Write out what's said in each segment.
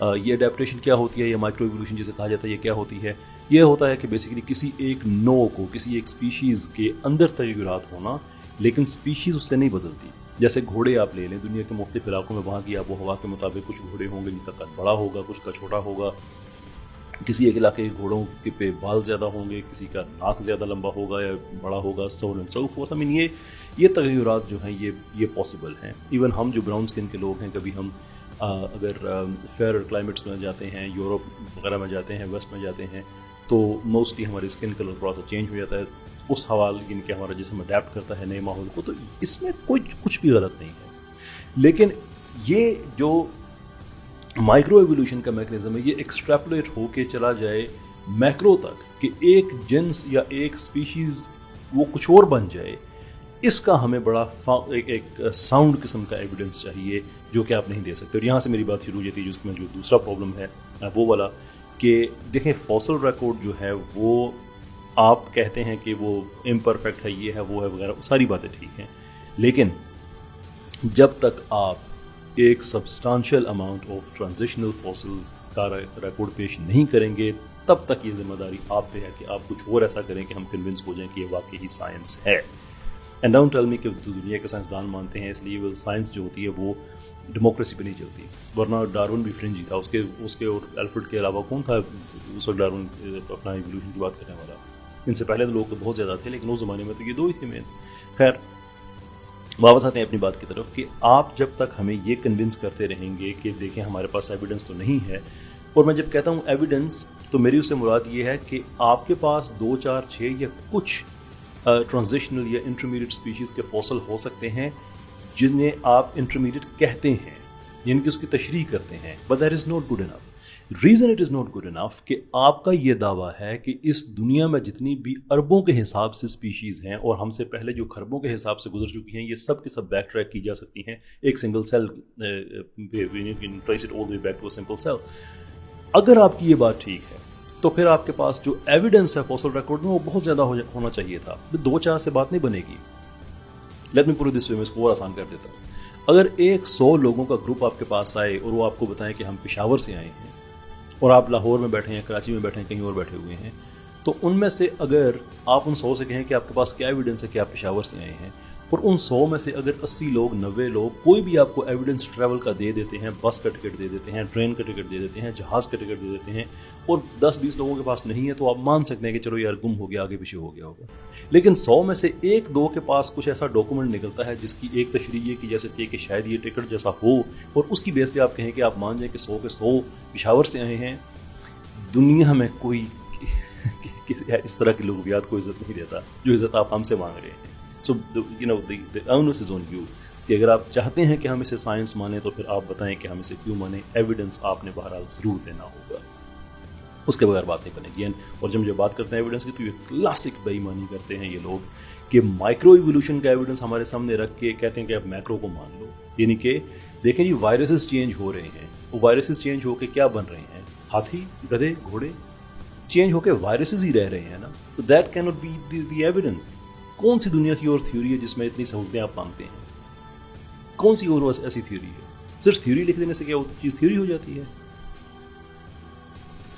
یہ اڈیپٹیشن کیا ہوتی ہے, یہ مائکرو ایوولوشن جسے کہا جاتا ہے, یہ کیا ہوتی ہے؟ یہ ہوتا ہے کہ بیسیکلی کسی ایک نوع کو, کسی ایک اسپیشیز کے اندر تغیرات ہونا, لیکن اسپیشیز اس سے نہیں بدلتی. جیسے گھوڑے آپ لے لیں, دنیا کے مختلف علاقوں میں وہاں کی آب و ہوا کے مطابق کچھ گھوڑے ہوں گے جن کا قد بڑا ہوگا, کچھ کا چھوٹا ہوگا. کسی ایک علاقے کے گھوڑوں کے پہ بال زیادہ ہوں گے, کسی کا ناک زیادہ لمبا ہوگا یا بڑا ہوگا, سو اینڈ سو فورتھ. آئی مین یہ تغیرات جو ہیں یہ پاسبل ہیں. ایون ہم جو براؤن اسکن کے لوگ ہیں, کبھی ہم اگر فیئر کلائمیٹس میں جاتے ہیں, یورپ وغیرہ میں جاتے ہیں, ویسٹ میں جاتے ہیں, تو موسٹلی ہماری اسکن کلر تھوڑا سا چینج ہو جاتا ہے اس حوالے, یعنی کہ ہمارا جسم اڈیپٹ کرتا ہے نئے ماحول کو. تو اس میں کچھ بھی غلط نہیں ہے. لیکن یہ جو مائکرو ایوولوشن کا میکنزم ہے, یہ ایکسٹریپولیٹ ہو کے چلا جائے میکرو تک, کہ ایک جنس یا ایک اسپیشیز وہ کچھ اور بن جائے, اس کا ہمیں بڑا ایک ساؤنڈ قسم کا ایویڈنس چاہیے, جو کہ آپ نہیں دے سکتے. اور یہاں سے میری بات شروع ہو جاتی ہے جس میں جو دوسرا پرابلم ہے وہ والا, کہ دیکھیں فوسل ریکارڈ جو ہے وہ آپ کہتے ہیں کہ وہ امپرفیکٹ ہے, یہ ہے, وہ ہے, وغیرہ, ساری باتیں ٹھیک ہیں, لیکن جب تک آپ ایک substantial amount of transitional fossils کا ریکارڈ پیش نہیں کریں گے, تب تک یہ ذمہ داری آپ پہ ہے کہ آپ کچھ اور ایسا کریں کہ ہم کنونس ہو جائیں کہ یہ واقعی سائنس ہے. اینڈ ڈونٹ ٹیل می کہ دنیا کے سائنسدان مانتے ہیں, اس لیے وہ سائنس جو ہوتی ہے وہ ڈیموکریسی پہ نہیں چلتی. ورنہ ڈارون بھی فرنجی تھا, اس کے اور الفرڈ کے علاوہ کون تھا اس وقت ڈارون اپنا ایوولوشن کی بات کرنے والا؟ ان سے پہلے تو لوگ بہت زیادہ تھے, لیکن اس زمانے میں تو یہ دو ہی تھے مین. خیر, واپس آتے ہیں اپنی بات کی طرف, کہ آپ جب تک ہمیں یہ کنونس کرتے رہیں گے کہ دیکھیں ہمارے پاس ایویڈنس تو نہیں ہے, اور میں جب کہتا ہوں ایویڈنس تو میری اس سے مراد یہ ہے کہ آپ کے پاس 2, 4, 6 یا کچھ ٹرانزیشنل یا انٹرمیڈیٹ اسپیشیز کے فوسل ہو سکتے ہیں جنہیں آپ انٹرمیڈیٹ کہتے ہیں, یعنی کہ اس کی تشریح کرتے ہیں, but that is not good enough. Reason it is not good enough کہ آپ کا یہ دعویٰ ہے کہ اس دنیا میں جتنی بھی اربوں کے حساب سے اسپیشیز ہیں, اور ہم سے پہلے جو خربوں کے حساب سے گزر چکی ہیں, یہ سب کے سب بیک ٹریک کی جا سکتی ہیں ایک single cell, trace it all the way back to a simple cell. اگر آپ کی یہ بات ٹھیک ہے تو پھر آپ کے پاس جو ایویڈنس ہے فوسل ریکارڈ میں وہ بہت زیادہ ہونا چاہیے تھا. 2, 4 سے بات نہیں بنے گی. Let me put it this وے, میں اس کو اور آسان کر دیتا ہوں. اگر 100 لوگوں کا گروپ آپ کے پاس آئے اور وہ آپ کو بتائیں کہ ہم پشاور سے آئے ہیں, اور آپ لاہور میں بیٹھے ہیں, کراچی میں بیٹھے ہیں, کہیں اور بیٹھے ہوئے ہیں, تو ان میں سے اگر آپ ان 100 سے کہیں کہ آپ کے پاس کیا ایویڈنس ہے کہ آپ پشاور سے آئے ہیں, اور ان 100 میں سے اگر 80 لوگ, 90 لوگ, کوئی بھی آپ کو ایویڈنس ٹریول کا دے دیتے ہیں, بس کا ٹکٹ دے دیتے ہیں, ٹرین کا ٹکٹ دے دیتے ہیں, جہاز کا ٹکٹ دے دیتے ہیں, اور 10-20 لوگوں کے پاس نہیں ہے, تو آپ مان سکتے ہیں کہ چلو یار گم ہو گیا, آگے پیچھے ہو گیا ہوگا. لیکن 100 میں سے 1-2 کے پاس کچھ ایسا ڈاکومنٹ نکلتا ہے جس کی ایک تشریح یہ کی جا سکتی ہے کہ شاید یہ ٹکٹ جیسا ہو, اور اس کی بیس پہ آپ کہیں کہ آپ مان جائیں کہ 100 کے 100 پشاور سے آئے ہیں. دنیا میں کوئی اس طرح کی لغویات کو عزت نہیں دیتا جو عزت آپ ہم سے مانگ رہے ہیں. سو the onus is on you کہ اگر آپ چاہتے ہیں کہ ہم اسے سائنس مانیں تو پھر آپ بتائیں کہ ہم اسے کیوں مانیں. ایویڈنس آپ نے بہرحال ضرور دینا ہوگا, اس کے بغیر بات نہیں بنے گی. اور جب بات کرتے ہیں ایویڈنس کی, تو یہ کلاسک بے ایمانی کرتے ہیں یہ لوگ کہ مائکرو ایوولوشن کا ایویڈنس ہمارے سامنے رکھ کے کہتے ہیں کہ آپ میکرو کو مان لو. یعنی کہ دیکھیں جی, وائرسز چینج ہو رہے ہیں, وہ وائرسز چینج ہو کے کیا بن رہے ہیں, ہاتھی, گدھے, گھوڑے چینج ہو کے وائرسز ہی رہ رہے ہیں نا. تو دیٹ کی ناٹ بی دی ایویڈنس. کون سی دنیا کی اور تھیوری ہے جس میں اتنی سہولتیں آپ مانگتے ہیں؟ کون سی اور ایسی تھیوری ہے؟ صرف تھیوری لکھ دینے سے کیا وہ چیز تھیوری ہو جاتی ہے؟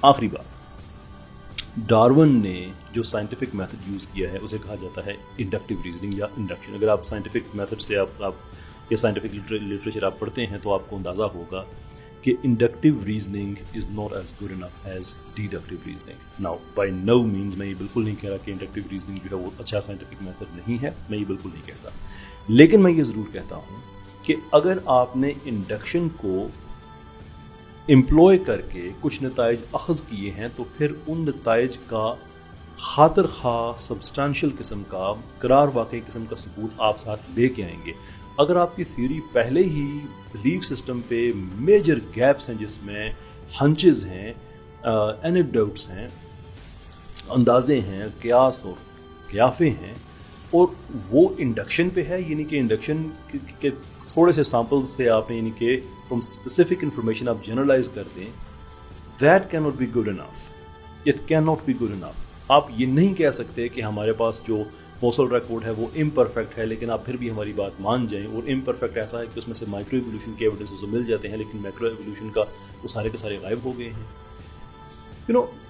آخری بات, ڈارون نے جو سائنٹیفک میتھڈ یوز کیا ہے اسے کہا جاتا ہے انڈکٹیو ریزننگ یا انڈکشن. اگر آپ سائنٹیفک میتھڈ سے آپ یا سائنٹیفک لٹریچر آپ پڑھتے ہیں تو آپ کو اندازہ ہوگا کہ inductive reasoning is not as good enough as deductive reasoning. Now by no means میں یہ بالکل نہیں کہہ رہا کہ انڈکٹیو ریزننگ جو ہے وہ اچھا سائنٹیفک میتھڈ نہیں ہے, میں یہ بالکل نہیں کہتا. لیکن میں یہ ضرور کہتا ہوں کہ اگر آپ نے انڈکشن کو امپلوائے کر کے کچھ نتائج اخذ کیے ہیں تو پھر ان نتائج کا خاطر خواہ سبسٹانشیل قسم کا, قرار واقعی قسم کا ثبوت آپ ساتھ لے کے آئیں گے. اگر آپ کی تھیوری پہلے ہی بلیف سسٹم پہ میجر گیپس ہیں, جس میں ہنچز ہیں, اینیکڈوٹس ہیں, اندازے ہیں, قیاس اور قیافے ہیں, اور وہ انڈکشن پہ ہے, یعنی کہ انڈکشن کے تھوڑے سے سیمپلز سے آپ نے, یعنی کہ فرام اسپیسیفک انفارمیشن آپ جنرلائز کر دیں, دیٹ کی not be good enough. It can not be good enough. آپ یہ نہیں کہہ سکتے کہ ہمارے پاس جو فوسل ریکارڈ ہے وہ امپرفیکٹ ہے، لیکن آپ پھر بھی ہماری بات مان جائیں. اور امپرفیکٹ ایسا ہے کہ اس میں سے مائکرو ایولیوشن کے ایویڈنسز تو مل جاتے ہیں، لیکن میکرو ایولیوشن کا وہ سارے کے سارے غائب ہو گئے ہیں.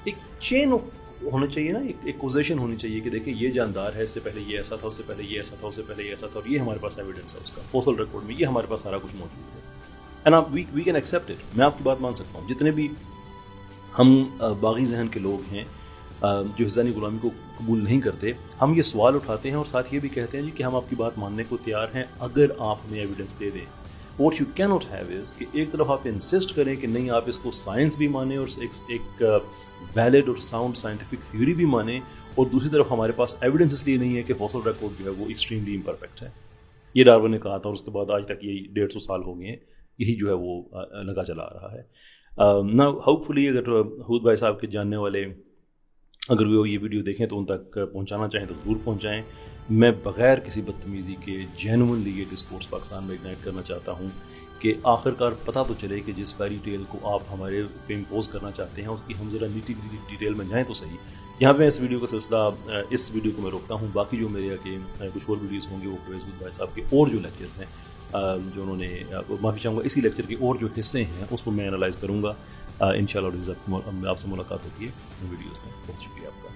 ایک چین آف ہونا چاہیے نا، ایک کوزیشن ہونی چاہیے کہ دیکھیں یہ جاندار ہے، اس سے پہلے یہ ایسا تھا، اس سے پہلے یہ ایسا تھا، اس سے پہلے یہ ایسا تھا، اور یہ ہمارے پاس ایویڈنس ہے اس کا فوسل ریکارڈ میں، یہ ہمارے پاس سارا کچھ موجود ہے. And we can accept it. میں آپ کی بات مان سکتا ہوں. جتنے بھی ہم باغی ذہن کے لوگ ہیں جو حصانی غلامی کو قبول نہیں کرتے، ہم یہ سوال اٹھاتے ہیں اور ساتھ یہ بھی کہتے ہیں جی کہ ہم آپ کی بات ماننے کو تیار ہیں اگر آپ ہمیں ایویڈنس دے دیں. واٹ یو کی ناٹ ہیو از کہ ایک طرف آپ انسسٹ کریں کہ نہیں آپ اس کو سائنس بھی مانیں اور ایک ویلڈ اور ساؤنڈ سائنٹیفک تھیوری بھی مانیں، اور دوسری طرف ہمارے پاس ایویڈنس اس لیے نہیں ہے کہ فوسل ریکارڈ جو ہے وہ ایکسٹریملی امپرفیکٹ ہے. یہ ڈارون نے کہا تھا اور اس کے بعد آج تک یہ 150 سال ہو گئے ہیں، یہی جو ہے وہ لگا چلا آ رہا ہے. نا ہوپ فلی اگر حود بھائی صاحب کے جاننے والے اگر وہ یہ ویڈیو دیکھیں تو ان تک پہنچانا چاہیں تو ضرور پہنچائیں. میں بغیر کسی بدتمیزی کے جینوئنلی یہ ڈسکورس پاکستان میں اگنائٹ کرنا چاہتا ہوں کہ آخر کار پتہ تو چلے کہ جس فیری ٹیل کو آپ ہمارے پہ امپوز کرنا چاہتے ہیں اس کی ہم ذرا نیٹی ڈیٹیل میں جائیں تو صحیح. یہاں پہ اس ویڈیو کا سلسلہ اس ویڈیو کو میں روکتا ہوں. باقی جو میرے کے کچھ اور ویڈیوز ہوں گے وہ فیض حود بھائی صاحب کے اور جو لیکچرز ہیں جو انہوں نے معافی چاہوں گا اسی لیکچر کے اور جو حصے ہیں اس کو میں انالائز کروں گا. انشاءاللہ آپ سے ملاقات ہوتی ہے ان ویڈیوز میں. بہت شکریہ آپ کا.